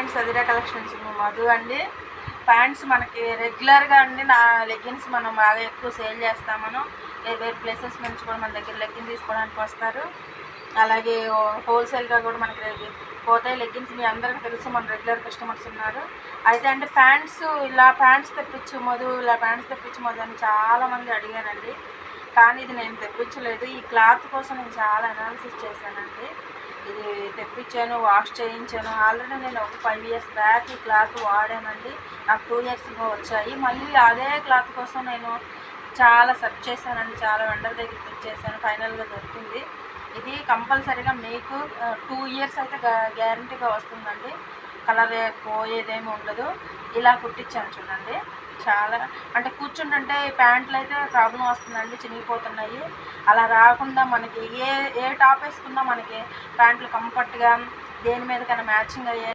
Friends, అదిరా collections Madhu అండి. Pants మనకి రెగ్యులర్గా అండి నా లెగ్గిన్స్ మనం బాగా ఎక్కువ సేల్ చేస్తామను. వేరే ప్లేసెస్ నుంచి కూడా మన దగ్గర లెగ్గిన్ తీసుకోవడానికి వస్తారు. అలాగే హోల్సేల్గా కూడా మనకి పోతాయి లెగ్గిన్స్. మీ అందరికీ తెలుసు, మన రెగ్యులర్ కస్టమర్స్ ఉన్నారు. అయితే అంటే ప్యాంట్స్ ఇలా ప్యాంట్స్ తెప్పించు మధు, ఇలా ప్యాంట్స్ తెప్పించు మధు అని చాలామంది అడిగానండి. కానీ ఇది నేను తెప్పించలేదు. ఈ క్లాత్ కోసం నేను చాలా అనాలిసిస్ చేశానండి. ఇది తెప్పించాను, వాష్ చేయించాను. ఆల్రెడీ నేను ఒక 5 years బ్యాక్ ఈ క్లాత్ వాడానండి. నాకు 2 years వచ్చాయి. మళ్ళీ అదే క్లాత్ కోసం నేను చాలా సెర్చ్ చేశానండి. చాలా వెండర్ దగ్గర తెచ్చేసాను. ఫైనల్గా దొరికింది. ఇది కంపల్సరీగా మీకు 2 years అయితే గ్యారంటీగా వస్తుందండి. కలర్ పోయేదేమి ఉండదు. ఇలా కుట్టించాను చూడండి. చాలా అంటే కూర్చుంటుంటే ప్యాంట్లు అయితే ప్రాబ్లం వస్తుందండి, చినిగిపోతున్నాయి. అలా రాకుండా మనకి ఏ టాప్ వేసుకున్నా మనకి ప్యాంట్లు కంఫర్ట్గా దేని మీదకైనా మ్యాచింగ్ అయ్యే